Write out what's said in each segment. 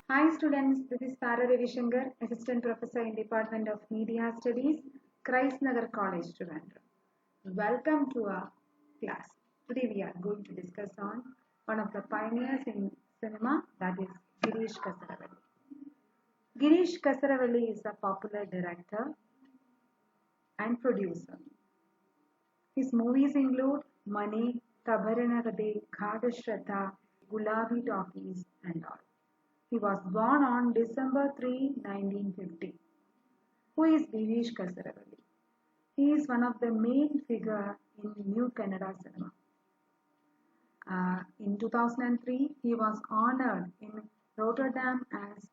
Hi students, this is Thara Ravisankar, Assistant Professor in Department of Media Studies, Nagar College, Trivandrum. Welcome to our class. Today we are going to discuss on one of the pioneers in cinema, that is Girish Kasaravally. Girish Kasaravally is a popular director and producer. His movies include Mani, Tabaranagade, Ghadashratha, Gulabi Talkies and all. He was born on December 3, 1950. Who is Girish Kasaravally? He is one of the main figure in New Kannada cinema. In 2003, he was honored in Rotterdam as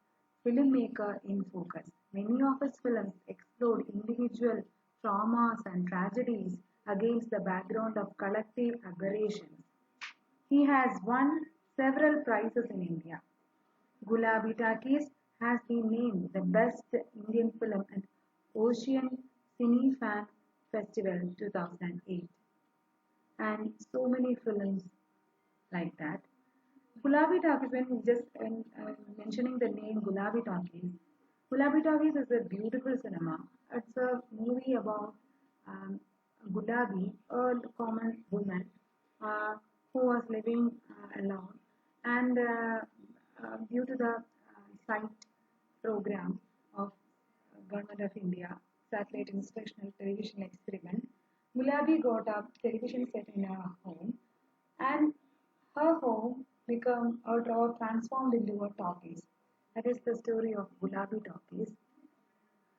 Filmmaker in Focus. Many of his films explore individual traumas and tragedies against the background of collective aberrations. He has won several prizes in India. Gulabi Talkies has been named the best Indian film at Ocean Cine Fan Festival 2008, and so many films like that. Gulabi Talkies, when just mentioning the name Gulabi Talkies is a beautiful cinema. It's a movie about um, Gulabi, a common woman who was living alone, and due to the site program of Government of India, satellite instructional television experiment, Gulabi got a television set in her home, and her home became or transformed into a talkies. That is the story of Gulabi Talkies.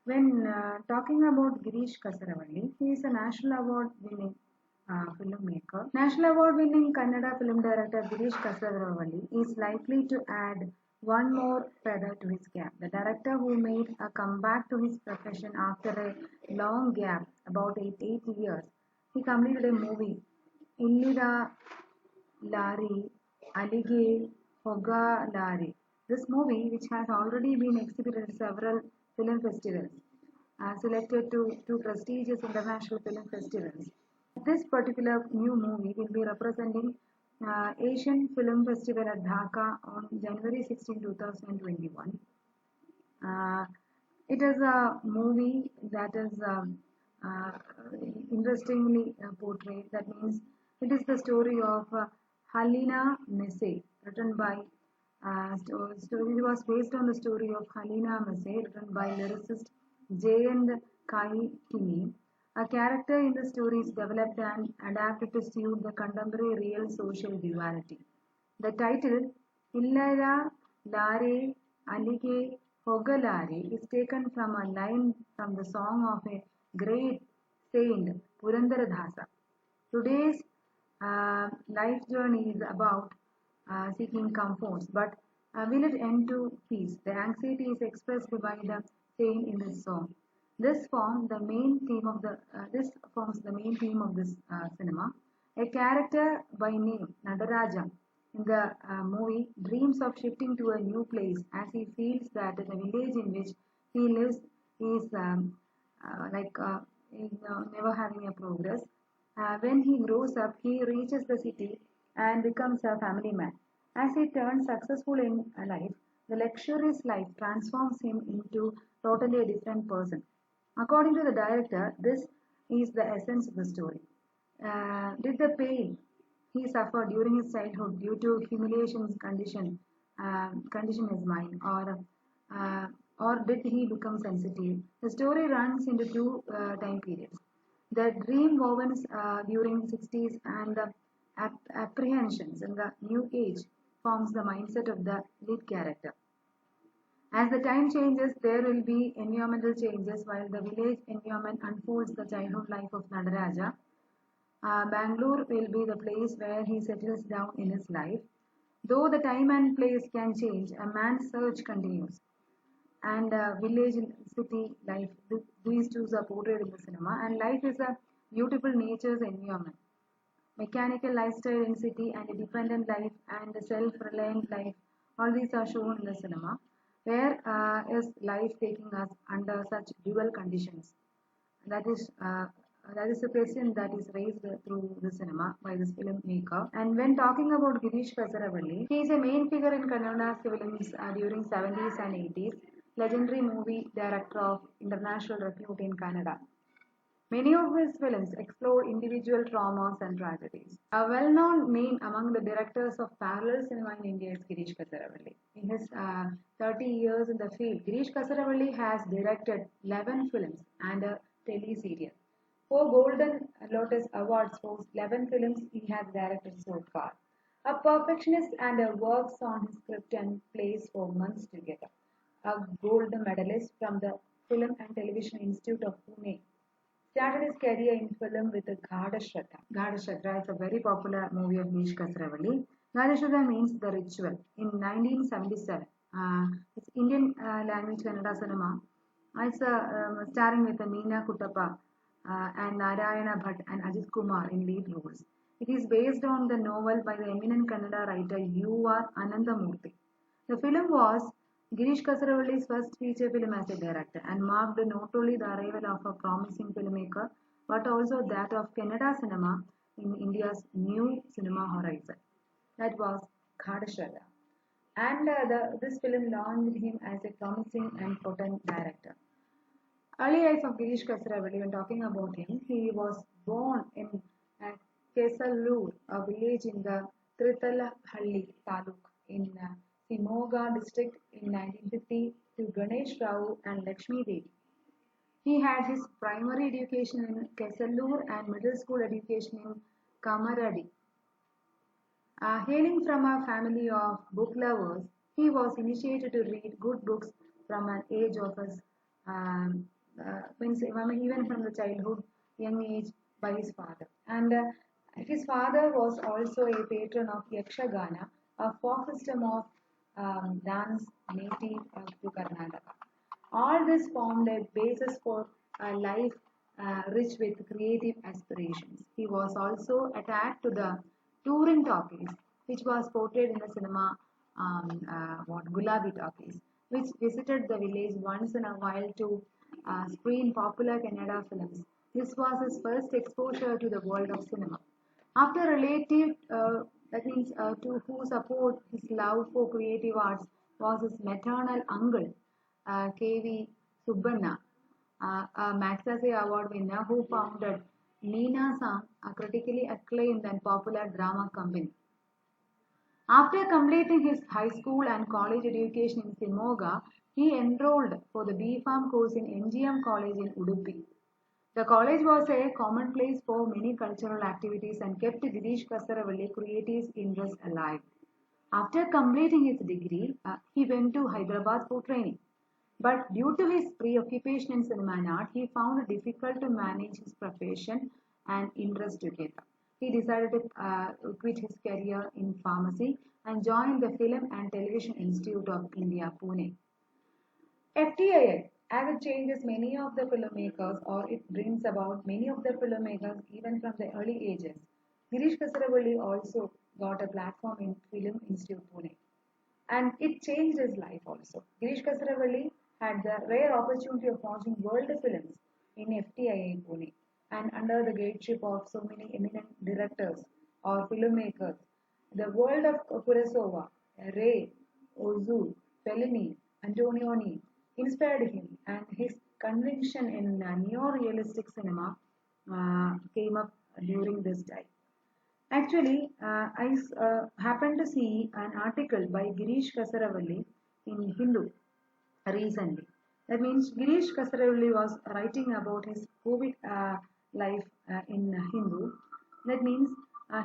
When talking about Girish Kasaravally, he is a national award winning filmmaker. National award winning Kannada film director Girish Kasaravally is likely to add one more feather to his cap. The director who made a comeback to his profession after a long gap, about 8 years, he completed a movie, Illida Lari, Alige Hogalari. This movie, which has already been exhibited at several film festivals, selected to two prestigious international film festivals. This particular new movie will be representing Asian Film Festival at Dhaka on January 16, 2021. Uh, it is a movie that is uh, interestingly portrayed. That means it is the story of Halina Messe, written by story was based on the story of Halina Messe, written by lyricist Jayant Kai Kini. A character in the story is developed and adapted to suit the contemporary real social duality. The title Illara Lare Alige Hogalare is taken from a line from the song of a great saint Purandaradasa. Today's life journey is about seeking comforts, but will it end to peace? The anxiety is expressed by the saint in this song. This forms the main theme of this cinema. A character by name Nadaraja in the movie dreams of shifting to a new place as he feels that the village in which he lives is never having a progress. When he grows up, he reaches the city and becomes a family man. As he turns successful in life, the luxurious life transforms him into totally a different person. According to the director, this is the essence of the story. Did the pain he suffered during his childhood due to humiliation's condition his mind, uh, or did he become sensitive? The story runs into two time periods. The dream woven during 60s and the apprehensions in the new age forms the mindset of the lead character. As the time changes, there will be environmental changes while the village environment unfolds the childhood life of Nadaraja. Bangalore will be the place where he settles down in his life. Though the time and place can change, a man's search continues. And village and city life, these two are portrayed in the cinema. And life is a beautiful nature's environment. Mechanical lifestyle in city and a dependent life and a self-reliant life, all these are shown in the cinema. Where is life taking us under such dual conditions? That is that is a question that is raised through the cinema by this filmmaker. And when talking about Girish Kasaravally, he is a main figure in Kannada films during 70s and 80s, legendary movie director of international repute in Kannada. Many of his films explore individual traumas and tragedies. A well-known name among the directors of parallel cinema in India is Girish Kasaravally. In his 30 years in the field, Girish Kasaravally has directed 11 films and a teleserial. 4 Golden Lotus Awards for 11 films he has directed so far. A perfectionist and works on his script and plays for months together. A gold medalist from the Film and Television Institute of Pune, started his career in film with Ghada Shraddha. Ghada Shraddha is a very popular movie of Girish Kasaravally. Ghada Shraddha means the ritual. In 1977, it's Indian language Kannada cinema. It's starring with Meena Kuttappa and Narayana Bhatt and Ajit Kumar in lead roles. It is based on the novel by the eminent Kannada writer U.R. Anandamurthy. The film was Girish Kasaravali's first feature film as a director and marked not only the arrival of a promising filmmaker but also that of Kannada cinema in India's new cinema horizon. That was Khadashada. And this film launched him as a promising and potent director. Early life of Girish Kasaravally, when talking about him, he was born in uh, Kesallur, a village in the Tritalahalli taluk in Simoga district in 1950 to Ganesh Rao and Lakshmi Devi. He had his primary education in Kesallur and middle school education in Kamaradi. Hailing from a family of book lovers, he was initiated to read good books from an age of his, means even from the childhood, young age, by his father. And his father was also a patron of Yakshagana, a folk system of dance native to Karnataka. All this formed a basis for a life rich with creative aspirations. He was also attached to the touring talkies, which was portrayed in the cinema Gulabi talkies, which visited the village once in a while to screen popular Kannada films. This was his first exposure to the world of cinema. After relative, that means to who support his love for creative arts was his maternal uncle, K.V. Subbanna, a Magsaysay Award winner who founded Leena Sam, a critically acclaimed and popular drama company. After completing his high school and college education in Simoga, he enrolled for the B.Pharm course in NGM College in Udupi. The college was a common place for many cultural activities and kept Girish Kasaravally creative interest alive. After completing his degree, he went to Hyderabad for training. But due to his preoccupation in cinema and art, he found it difficult to manage his profession and interest together. He decided to quit his career in pharmacy and join the Film and Television Institute of India, Pune. FTII, as it changes many of the filmmakers or it brings about many of the filmmakers even from the early ages, Girish Kasaravally also got a platform in Film Institute Pune. And it changed his life also. Girish Kasaravally had the rare opportunity of watching world films in FTII Pune and under the gateship of so many eminent directors or filmmakers. The world of Kurosawa, Ray, Ozu, Fellini, Antonioni inspired him and his conviction in neo-realistic cinema came up during this time. Actually, I happened to see an article by Girish Kasaravally in Hindu recently. That means Girish Kasaravally was writing about his COVID life in Hindu. That means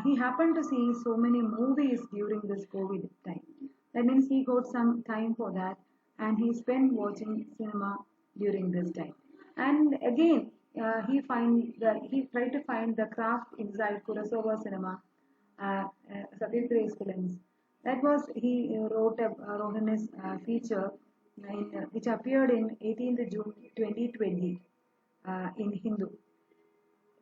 he happened to see so many movies during this COVID time. That means he got some time for that and he spent watching cinema during this time. And again, he tried to find the craft inside Kurosawa cinema, Satyajit Ray's films. That was he wrote a Rohin's feature which appeared in 18th June 2020 in Hindu.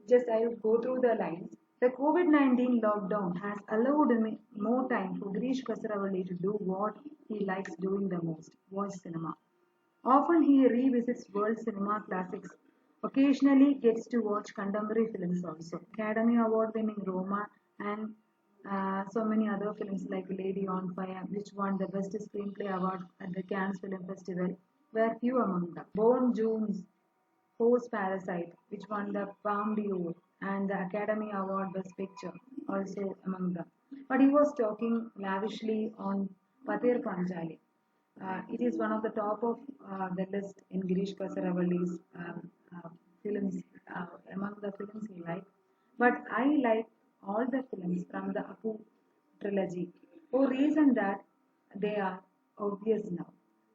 Just I will go through the lines. The COVID-19 lockdown has allowed me more time for Girish Kasaravally to do what he likes doing the most, watch cinema. Often he revisits world cinema classics Occasionally gets to watch contemporary films also. Academy Award winning Roma and so many other films like Lady on Fire, which won the Best Screenplay Award at the Cannes Film Festival, were few among them. Born Jones Post Parasite, which won the Palme d'Or and the Academy Award Best Picture, also among them. But he was talking lavishly on Patir Panchali. It is one of the top of the list in Girish Kasaravally's films, among the films he liked. But I like all the films from the Apu trilogy for reason that they are obvious now.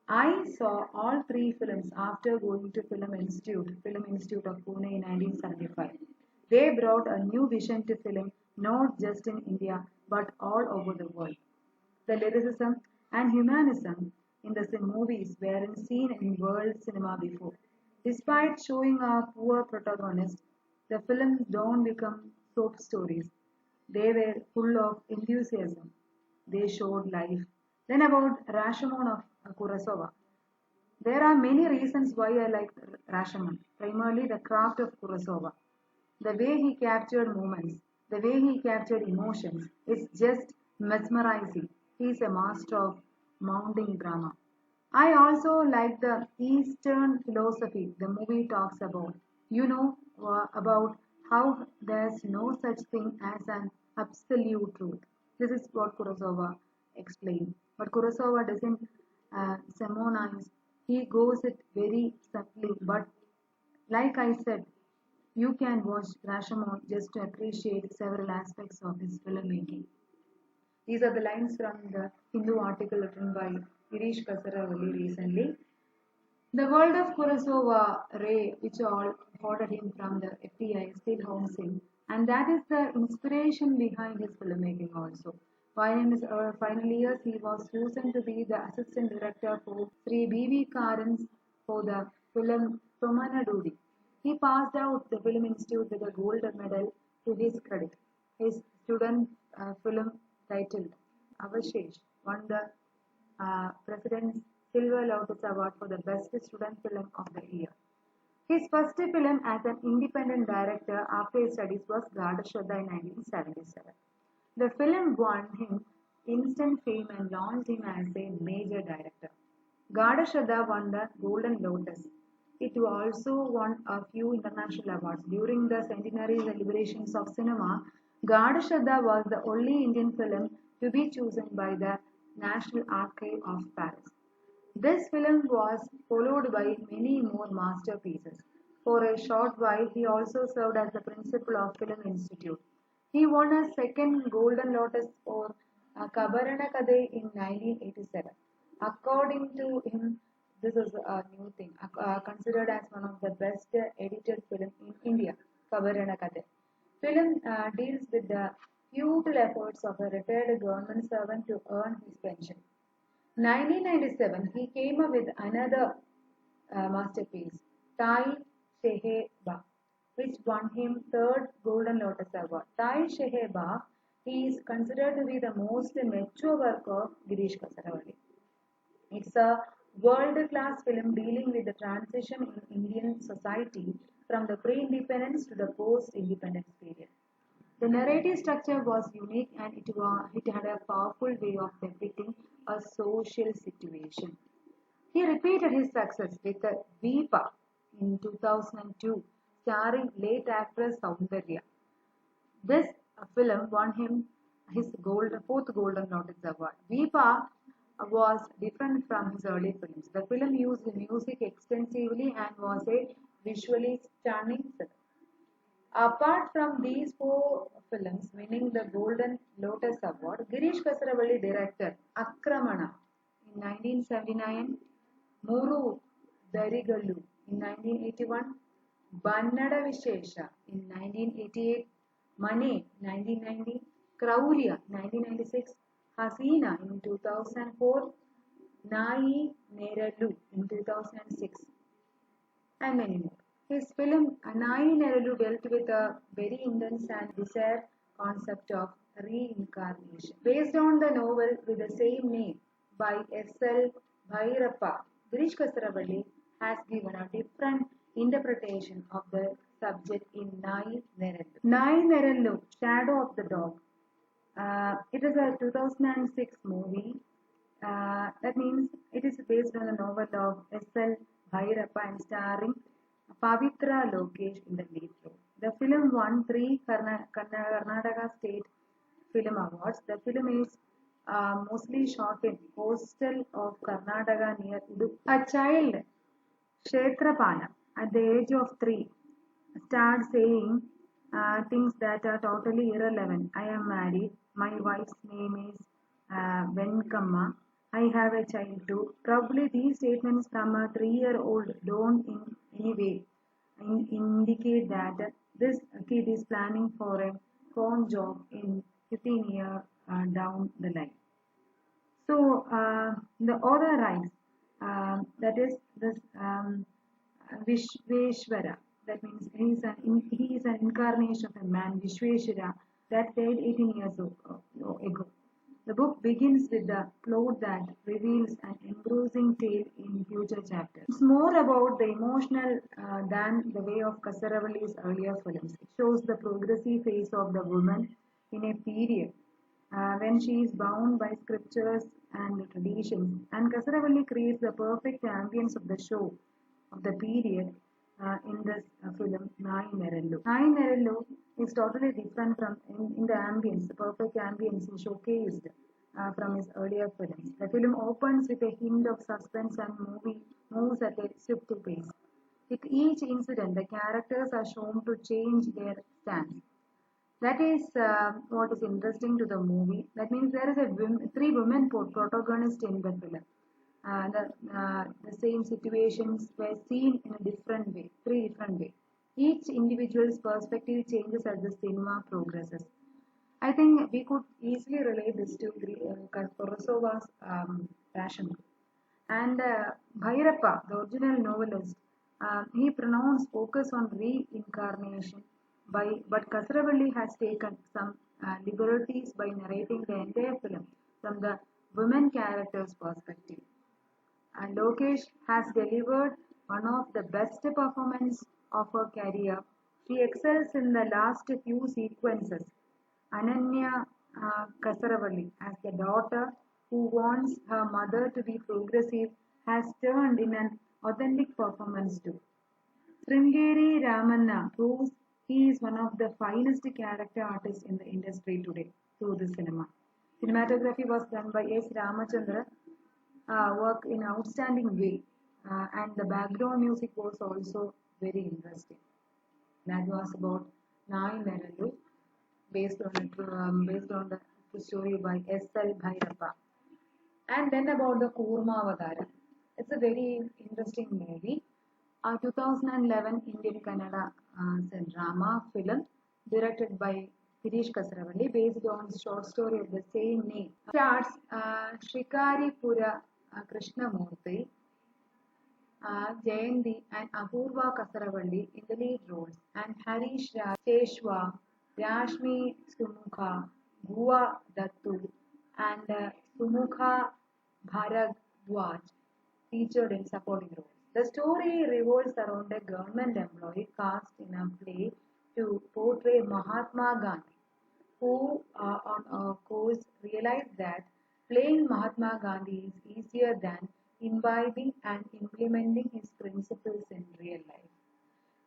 I saw all three films after going to Film Institute of Pune in 1975. They brought a new vision to film, not just in India but all over the world. The lyricism and humanism in the movies weren't seen in world cinema before. Despite showing a poor protagonist, the films don't become soap stories. They were full of enthusiasm. They showed life. Then about Rashomon of Kurosawa. There are many reasons why I like Rashomon. Primarily the craft of Kurosawa. The way he captured moments, the way he captured emotions is just mesmerizing. He's a master of mounting drama. I also like the Eastern philosophy the movie talks about. About how there's no such thing as an absolute truth. This is what Kurosawa explained. But Kurosawa doesn't sermonize. He goes it very subtly. But like I said, you can watch Rashomon just to appreciate several aspects of his filmmaking. These are the lines from the Hindu article written by Girish Kasaravally recently. The world of Kurosawa Ray, which all ordered him from the FBI, still haunts him, and that is the inspiration behind his filmmaking also. While in his final years, he was chosen to be the assistant director for Sri B.V. Karan's for the film Somanadudi. He passed out the Film Institute with a gold medal to his credit. His student film titled Avashesh won the President's Silver Lotus Award for the Best Student Film of the Year. His first film as an independent director after his studies was Gadashraddha in 1977. The film won him instant fame and launched him as a major director. Gadashraddha won the Golden Lotus. It also won a few international awards. During the centenary celebrations of cinema, Gadashraddha was the only Indian film to be chosen by the National Archive of Paris. This film was followed by many more masterpieces. For a short while, he also served as the principal of Film Institute. He won a second Golden Lotus for Kabarana Kade in 1987. According to him, this is a new thing, considered as one of the best edited films in India, Kabarana Kade. Film deals with the futile efforts of a retired government servant to earn his pension. 1997, he came up with another masterpiece, Tai Sheheba, which won him third Golden Lotus Award. Tai Sheheba is considered to be the most mature work of Girish Kasaravally. It's a world-class film dealing with the transition in Indian society from the pre-independence to the post-independence period. The narrative structure was unique and it had a powerful way of depicting a social situation. He repeated his success with Vipa in 2002, starring late actress Soundarya. This film won him his fourth Golden Lotus Award. Vipa was different from his early films. The film used music extensively and was a visually stunning film. Apart from these four films winning the Golden Lotus Award, Girish Kasaravally directed Akramana in 1979, Muru Darigalu in 1981, Bannada Vishesha in 1988, Mane 1990, Kraulya 1996, Hasina in 2004, Nai Nerallu in 2006, and many more. His film Anai Neralu dealt with a very intense and bizarre concept of reincarnation. Based on the novel with the same name by S.L. Bhairappa, Girish Kasaravally has given a different interpretation of the subject in Nai Nerellu. Nai Nerellu, Shadow of the Dog. It is a 2006 movie. That means it is based on the novel of S.L. Bhairappa and starring Pavitra Lokesh in the lead role. The film won three Karnataka State Film Awards. The film is mostly shot in coastal of Karnataka near Udupi. A child, Kshetrapala, at the age of 3, starts saying things that are totally irrelevant. I am married. My wife's name is Venkamma. I have a child too. Probably these statements from a 3-year-old don't in any way indicate that this kid is planning for a phone job in 15 years down the line. So the author writes that is this Vishveshwara. That means he is an incarnation of a man, Vishveshwara, that died 18 years ago. The book begins with the plot that reveals an engrossing tale in future chapters. It's more about the emotional than the way of Kasaravali's earlier films. It shows the progressive phase of the woman in a period when she is bound by scriptures and traditions. And Kasaravali creates the perfect ambience of the show of the period in this film Nai Nerellu. Nai Nerellu is totally different from in the ambience, the perfect ambience he showcased from his earlier films. The film opens with a hint of suspense and movie moves at a swift pace. With each incident, the characters are shown to change their stance. That is what is interesting to the movie. That means there is three women protagonists in the film. The same situations were seen in a different way, three different ways. Each individual's perspective changes as the cinema progresses. I think we could easily relate this to Korosowa's passion. And Bhairappa, the original novelist, he pronounced focus on reincarnation but Kasaravalli has taken some liberties by narrating the entire film from the women character's perspective. And Lokesh has delivered one of the best performances of her career. She excels in the last few sequences. Ananya Kasaravalli, as the daughter who wants her mother to be progressive, has turned in an authentic performance too. Sringeri Ramanna proves he is one of the finest character artists in the industry today through the cinema. Cinematography was done by S. Ramachandra, work in outstanding way, and the background music was also very interesting. That was about Nai Nerallu, based on the story by S.L. Bhairappa. And then about the Kurmavadara. It's a very interesting movie. A 2011 Indian Kannada drama film directed by Girish Kasaravally based on short story of the same name. Stars Shrikari Pura Krishnamurthy, Jayanti and Apurva Kasaravalli in the lead roles, and Harish Raj, Cheshwa, Rashmi Sumukha, Gua Dattu, and Sumukha Bharadwaj featured in supporting roles. The story revolves around a government employee cast in a play to portray Mahatma Gandhi, who on a course realized that playing Mahatma Gandhi is easier than imbibing and implementing his principles in real life.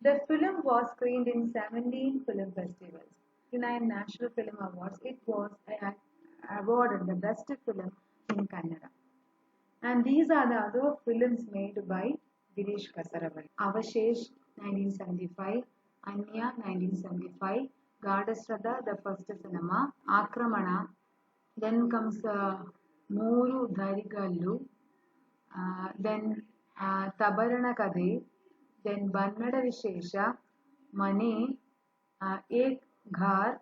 The film was screened in 17 film festivals, 59 National Film Awards. It was awarded the best film in Kannada. And these are the other films made by Girish Kasaravally. Avashesh 1975, Anya 1975, Gadasradha the first cinema, Akramana, then comes Mooru Dharigallu, then Tabarana Kade, then Bannada Vishesha, Mane, Ek Ghar,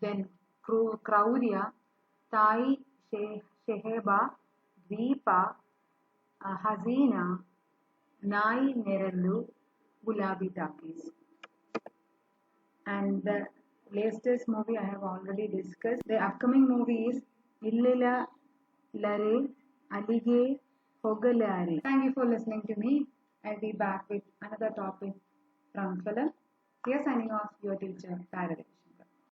then Kraurya, Tai Sheheba, Deepa, Hazina, Nai Nerallu, Gulabi Takis. And the latest movie I have already discussed. The upcoming movie is Illila Lare Alige Hogalari. Thank you for listening to me. I'll be back with another topic from film. Here signing off, your teacher, Thara Ravisankar.